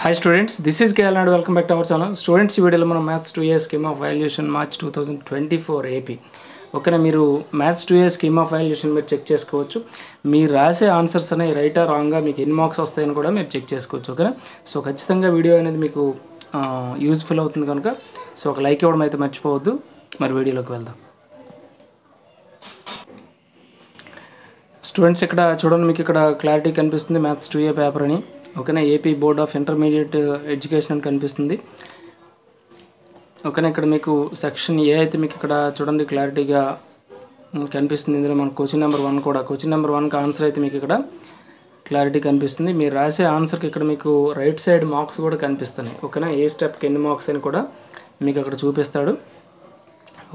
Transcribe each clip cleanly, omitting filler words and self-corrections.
Hi students, this is KL and welcome back to our channel. Students, ఈ వీడియోలో మనం maths 2 year scheme of valuation March 2024 AP ఓకేనా. మీరు maths 2 year scheme of valuation మీరు check చేసుకోవచ్చు. మీరు రాసే ఆన్సర్స్ అనేవి రైటా రాంగ్గా మీకు ఎన్ని మార్క్స్ వస్తాయని కూడా మీరు చెక్ చేసుకోవచ్చు ఓకేనా. సో ఖచ్చితంగా వీడియో అనేది మీకు యూజ్ఫుల్ అవుతుంది కనుక సో ఒక లైక్ ఇవ్వడం అయితే మర్చిపోవద్దు. మరి వీడియోలోకి వెళ్దాం. స్టూడెంట్స్ ఇక్కడ చూడండి, మీకు ఇక్కడ క్లారిటీ కనిపిస్తుంది మ్యాథ్స్ 2 ఇయర్ పేపర్ అని ఓకేనా. AP board of intermediate education అని కనిపిస్తుంది ఓకేనా. ఇక్కడ మీకు సెక్షన్ ఏ అయితే మీకు ఇక్కడ చూడండి క్లారిటీగా కనిపిస్తుంది. ఇందులో మనకు క్వశ్చన్ నెంబర్ 1 కూడా, క్వశ్చన్ నెంబర్ 1కి ఆన్సర్ అయితే మీకు ఇక్కడ క్లారిటీ కనిపిస్తుంది. మీరు రాసే ఆన్సర్కి ఇక్కడ మీకు రైట్ సైడ్ మార్క్స్ కూడా కనిపిస్తున్నాయి ఓకేనా. ఏ స్టెప్కి ఎన్ని మార్క్స్ అని కూడా మీకు అక్కడ చూపిస్తాడు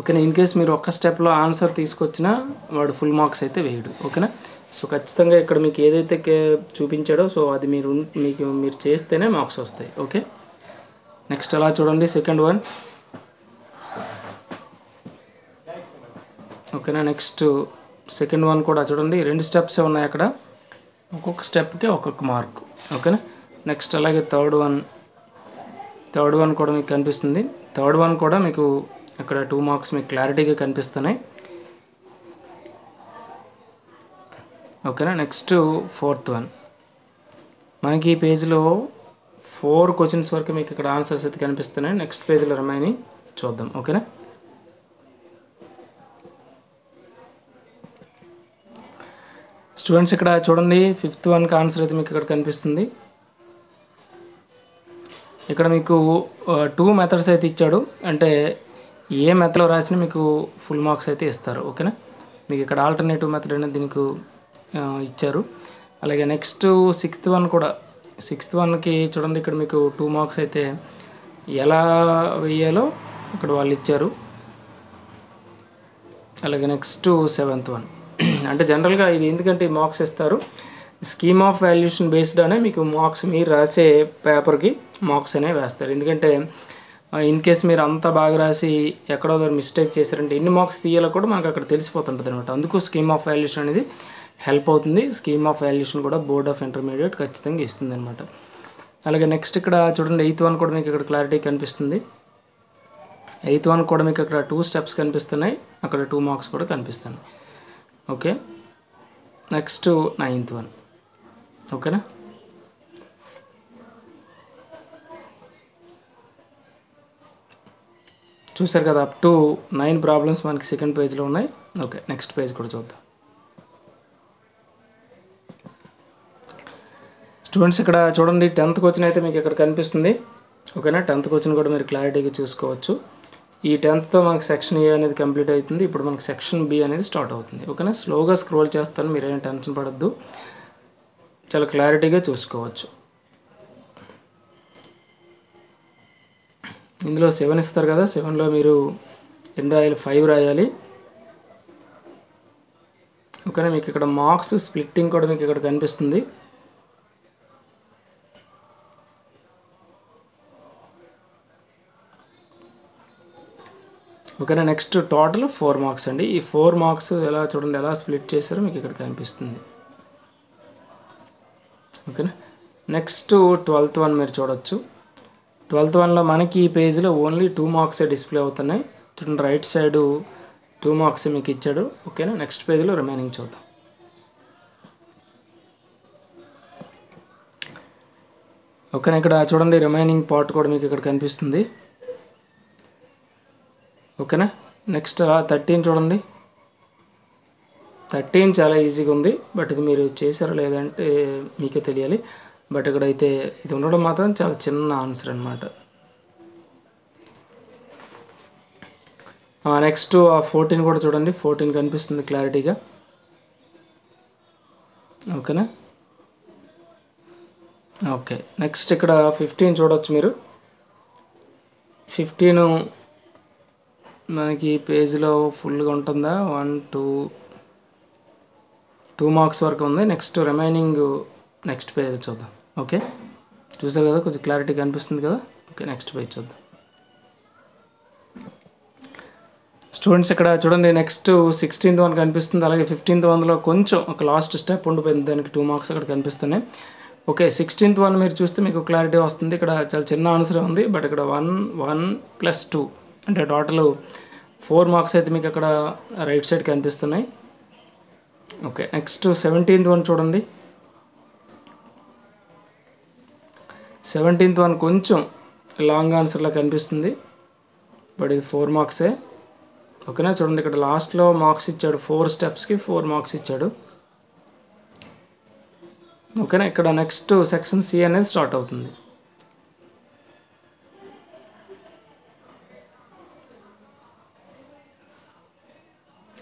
ఓకేనా. ఇన్ కేస్ మీరు ఒక్క స్టెప్లో ఆన్సర్ తీసుకొచ్చినా వాడు ఫుల్ మార్క్స్ అయితే వేయడు ఓకేనా. సో ఖచ్చితంగా ఇక్కడ మీకు ఏదైతే చూపించాడో సో అది మీరు చేస్తేనే మార్క్స్ వస్తాయి ఓకే. నెక్స్ట్ అలా చూడండి సెకండ్ వన్ ఓకేనా. నెక్స్ట్ సెకండ్ వన్ కూడా చూడండి, 2 స్టెప్స్ ఉన్నాయి అక్కడ, ఒక్కొక్క స్టెప్కి ఒక్కొక్క మార్క్ ఓకేనా. నెక్స్ట్ అలాగే థర్డ్ వన్ కూడా మీకు కనిపిస్తుంది. థర్డ్ వన్ కూడా మీకు అక్కడ 2 మార్క్స్ మీకు క్లారిటీగా కనిపిస్తున్నాయి ఓకేనా. నెక్స్ట్ ఫోర్త్ వన్ మనకి ఈ పేజ్లో 4 క్వశ్చన్స్ వరకు మీకు ఇక్కడ ఆన్సర్స్ అయితే కనిపిస్తున్నాయి. నెక్స్ట్ పేజ్లో రిమైనింగ్ చూద్దాం ఓకేనా. స్టూడెంట్స్ ఇక్కడ చూడండి 5th వన్కి ఆన్సర్ అయితే మీకు ఇక్కడ కనిపిస్తుంది. ఇక్కడ మీకు 2 మెథడ్స్ అయితే ఇచ్చాడు, అంటే ఏ మెథడ్లో రాసినా మీకు ఫుల్ మార్క్స్ అయితే ఇస్తారు ఓకేనా. మీకు ఇక్కడ ఆల్టర్నేటివ్ మెథడ్ అనేది దీనికి ఇచ్చారు. అలాగే నెక్స్ట్ 6th వన్ కూడా, 6th వన్కి చూడండి ఇక్కడ మీకు 2 మార్క్స్ అయితే ఎలా వేయాలో ఇక్కడ వాళ్ళు ఇచ్చారు. అలాగే నెక్స్ట్ 7th వన్ అంటే జనరల్గా ఇది ఎందుకంటే మార్క్స్ ఇస్తారు, స్కీమ్ ఆఫ్ వాల్యుయేషన్ బేస్డ్ అనే మీకు మార్క్స్ మీరు రాసే పేపర్కి మార్క్స్ అనేవి వేస్తారు. ఎందుకంటే ఇన్ కేస్ మీరు అంతా బాగా రాసి ఎక్కడో మిస్టేక్ చేశారంటే ఎన్ని మార్క్స్ తీయాలో కూడా మనకు అక్కడ తెలిసిపోతుంటుంది అనమాట. అందుకు స్కీమ్ ఆఫ్ వాల్యుయేషన్ అనేది హెల్ప్ అవుతుంది. స్కీమ్ ఆఫ్ వాల్యుయేషన్ కూడా బోర్డ్ ఆఫ్ ఇంటర్మీడియట్ ఖచ్చితంగా ఇస్తుంది అనమాట. అలాగే నెక్స్ట్ ఇక్కడ చూడండి 8th వన్ కూడా మీకు ఇక్కడ క్లారిటీ కనిపిస్తుంది. 8th వన్ కూడా మీకు అక్కడ 2 స్టెప్స్ కనిపిస్తున్నాయి, అక్కడ 2 మార్క్స్ కూడా కనిపిస్తున్నాయి ఓకే. నెక్స్ట్ 9th వన్ ఓకేనా. చూసారు కదా, అప్ టు 9 ప్రాబ్లమ్స్ మనకి సెకండ్ పేజ్లో ఉన్నాయి ఓకే. నెక్స్ట్ పేజ్ కూడా చూద్దాం. స్టూడెంట్స్ ఇక్కడ చూడండి 10th క్వశ్చన్ అయితే మీకు ఇక్కడ కనిపిస్తుంది ఓకేనా. 10th క్వశ్చన్ కూడా మీరు క్లారిటీగా చూసుకోవచ్చు. ఈ 10థ్తో మనకి సెక్షన్ ఏ అనేది కంప్లీట్ అవుతుంది. ఇప్పుడు మనకి సెక్షన్ బి అనేది స్టార్ట్ అవుతుంది ఓకేనా. స్లోగా స్క్రోల్ చేస్తాను, మీరేం టెన్షన్ పడద్దు, చాలా క్లారిటీగా చూసుకోవచ్చు. ఇందులో 7 ఇస్తారు కదా, 7లో మీరు ఎన్ని రాయాలి, 5 రాయాలి ఓకేనా. మీకు ఇక్కడ మార్క్స్ స్ప్లిట్టింగ్ కూడా మీకు ఇక్కడ కనిపిస్తుంది ఓకేనా. నెక్స్ట్ టోటల్ 4 మార్క్స్ అండి. ఈ 4 మార్క్స్ ఎలా చూడండి ఎలా స్ప్లిట్ చేశారో మీకు ఇక్కడ కనిపిస్తుంది ఓకేనా. నెక్స్ట్ 12th వన్ మీరు చూడొచ్చు. 12th వన్లో మనకి ఈ పేజ్లో ఓన్లీ 2 మార్క్సే డిస్ప్లే అవుతున్నాయి చూడండి. రైట్ సైడ్ 2 మార్క్స్ మీకు ఇచ్చాడు ఓకేనా. నెక్స్ట్ పేజ్లో రిమైనింగ్ చూద్దాం ఓకేనా. ఇక్కడ చూడండి రిమైనింగ్ పార్ట్ కూడా మీకు ఇక్కడ కనిపిస్తుంది ఓకేనా. నెక్స్ట్ 13 చూడండి, 13 చాలా ఈజీగా ఉంది, బట్ ఇది మీరు చేశారో లేదంటే మీకే తెలియాలి. బట్ ఇక్కడైతే ఇది ఉండడం మాత్రం చాలా చిన్న ఆన్సర్ అనమాట. నెక్స్ట్ 14 కూడా చూడండి, 14 కనిపిస్తుంది క్లారిటీగా ఓకేనా. ఓకే నెక్స్ట్ ఇక్కడ 15 చూడవచ్చు మీరు. 15 మనకి పేజ్లో ఫుల్గా ఉంటుందా, 1 2 మార్క్స్ వరకు ఉంది. నెక్స్ట్ రిమైనింగ్ నెక్స్ట్ పేజ్ చూద్దాం ఓకే. చూసారు కదా, కొంచెం క్లారిటీ కనిపిస్తుంది కదా ఓకే. నెక్స్ట్ పేజ్ చూద్దాం. స్టూడెంట్స్ ఇక్కడ చూడండి నెక్స్ట్ 16th వన్ కనిపిస్తుంది. అలాగే 15th వన్లో కొంచెం ఒక లాస్ట్ స్టెప్ ఉండిపోయింది, దానికి 2 మార్క్స్ అక్కడ కనిపిస్తున్నాయి. ఓకే 16th వన్ మీరు చూస్తే మీకు క్లారిటీ వస్తుంది. ఇక్కడ చాలా చిన్న ఆన్సర్ ఉంది, బట్ ఇక్కడ 1 1 + 2 అంటే టోటల్ 4 మార్క్స్ అయితే మీకు అక్కడ రైట్ సైడ్ కనిపిస్తున్నాయి. ఓకే నెక్స్ట్ 17th వన్ చూడండి. 17th వన్ కొంచెం లాంగ్ ఆన్సర్లా కనిపిస్తుంది, బట్ ఇది 4 మార్క్సే. ఓకేనా, చూడండి ఇక్కడ లాస్ట్లో మార్క్స్ ఇచ్చాడు, 4 స్టెప్స్కి 4 మార్క్స్ ఇచ్చాడు. ఓకేనా, ఇక్కడ నెక్స్ట్ సెక్షన్ సి అనేది స్టార్ట్ అవుతుంది.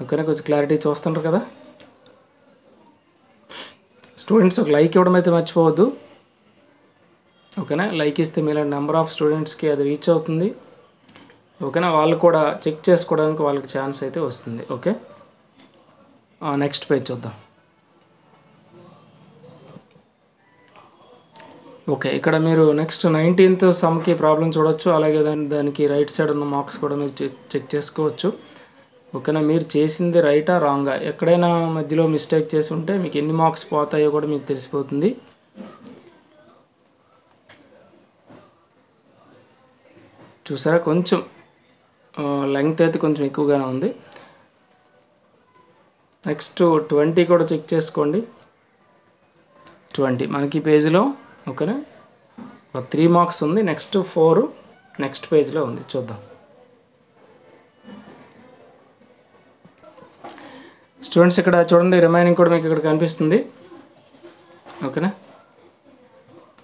ఓకేనా, కొంచెం క్లారిటీ చూస్తుంటారు కదా స్టూడెంట్స్. ఒక లైక్ ఇవ్వడం అయితే మర్చిపోవద్దు. ఓకేనా, లైక్ ఇస్తే మీలాంటి నెంబర్ ఆఫ్ స్టూడెంట్స్కి అది రీచ్ అవుతుంది. ఓకేనా, వాళ్ళు కూడా చెక్ చేసుకోవడానికి వాళ్ళకి ఛాన్స్ అయితే వస్తుంది. ఓకే, నెక్స్ట్ పేజ్ చూద్దాం. ఓకే, ఇక్కడ మీరు నెక్స్ట్ 19th సమ్కి ప్రాబ్లం చూడొచ్చు. అలాగే దానికి రైట్ సైడ్ ఉన్న మార్క్స్ కూడా మీరు చెక్ చేసుకోవచ్చు. ఓకేనా, మీరు చేసింది రైటా రాంగా, ఎక్కడైనా మధ్యలో మిస్టేక్ చేసి ఉంటే మీకు ఎన్ని మార్క్స్ పోతాయో కూడా మీకు తెలిసిపోతుంది. చూసారా, కొంచెం లెంగ్త్ అయితే కొంచెం ఎక్కువగానే ఉంది. నెక్స్ట్ 20 కూడా చెక్ చేసుకోండి. 20 మనకి ఈ పేజీలో ఓకేనా ఒక 3 మార్క్స్ ఉంది. నెక్స్ట్ 4 నెక్స్ట్ పేజ్లో ఉంది, చూద్దాం. స్టూడెంట్స్ ఇక్కడ చూడండి, రిమైనింగ్ కూడా మీకు ఇక్కడ కనిపిస్తుంది. ఓకేనా,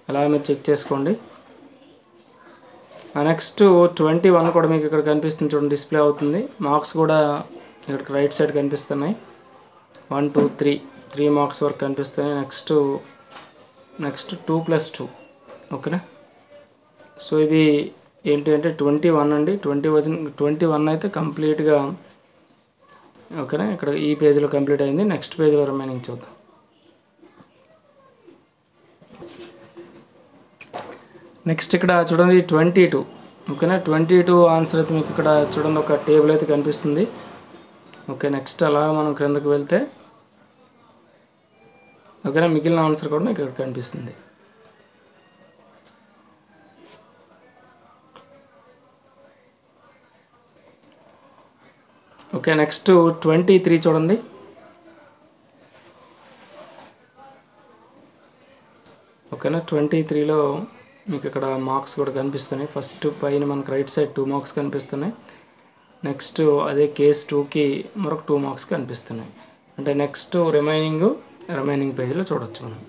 అలా మీరు చెక్ చేసుకోండి. నెక్స్ట్ 21 కూడా మీకు ఇక్కడ కనిపిస్తుంది, చూడండి డిస్ప్లే అవుతుంది. మార్క్స్ కూడా ఇక్కడ రైట్ సైడ్ కనిపిస్తున్నాయి. 1 2 3 మార్క్స్ వరకు కనిపిస్తున్నాయి. నెక్స్ట్ 2 + 2. ఓకేనా, సో ఇది ఏంటి అంటే 21 అండి. 21 అయితే కంప్లీట్గా ఓకేనా, ఇక్కడ ఈ పేజ్లో కంప్లీట్ అయింది. నెక్స్ట్ పేజ్లో రిమైనింగ్ చూద్దాం. నెక్స్ట్ ఇక్కడ చూడండి 22. ఓకేనా, 22 ఆన్సర్ అయితే మీకు ఇక్కడ చూడండి ఒక టేబుల్ అయితే కనిపిస్తుంది. ఓకే, నెక్స్ట్ అలా మనం క్రిందకు వెళ్తే ఓకేనా మిగిలిన ఆన్సర్ కూడా మీకు ఇక్కడ కనిపిస్తుంది. ఓకే, నెక్స్ట్ 23 చూడండి. ఓకేనా, 23లో మీకు ఇక్కడ మార్క్స్ కూడా కనిపిస్తున్నాయి. ఫస్ట్ పైన మనకు రైట్ సైడ్ 2 మార్క్స్ కనిపిస్తున్నాయి. నెక్స్ట్ అదే కేస్ 2కి మరొక 2 మార్క్స్ కనిపిస్తున్నాయి. అంటే నెక్స్ట్ రిమైనింగ్ పేజ్లో చూడొచ్చు మనం.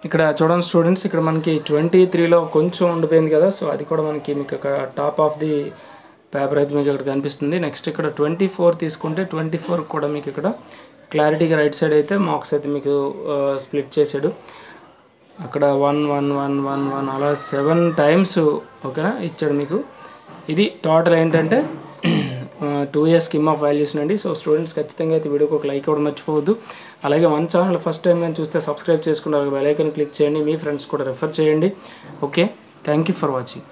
ఇక్కడ చూడండి స్టూడెంట్స్, ఇక్కడ మనకి 23లో కొంచెం ఉండిపోయింది కదా, సో అది కూడా మనకి మీకు ఇక్కడ టాప్ ఆఫ్ ది పేపర్ అయితే మీకు ఇక్కడ కనిపిస్తుంది. నెక్స్ట్ ఇక్కడ 24 తీసుకుంటే 24 కూడా మీకు ఇక్కడ క్లారిటీగా రైట్ సైడ్ అయితే మార్క్స్ అయితే మీకు స్ప్లిట్ చేసాడు. అక్కడ 1 1 1 1 1 అలా 7 టైమ్స్ ఓకేనా ఇచ్చాడు మీకు. ఇది టోటల్ ఏంటంటే 2 years స్కీమ్ ఆఫ్ వాల్యూస్ అండి. సో స్టూడెంట్స్ ఖచ్చితంగా అయితే వీడియోకి ఒక లైక్ ఇవ్వడం మర్చిపోవద్దు. అలాగే మన ఛానల్ ఫస్ట్ టైం కానీ చూస్తే సబ్స్క్రైబ్ చేసుకుని బెల్ ఐకాన్ క్లిక్ చేయండి, మీ ఫ్రెండ్స్ కూడా రెఫర్ చేయండి. Okay, thank you for watching.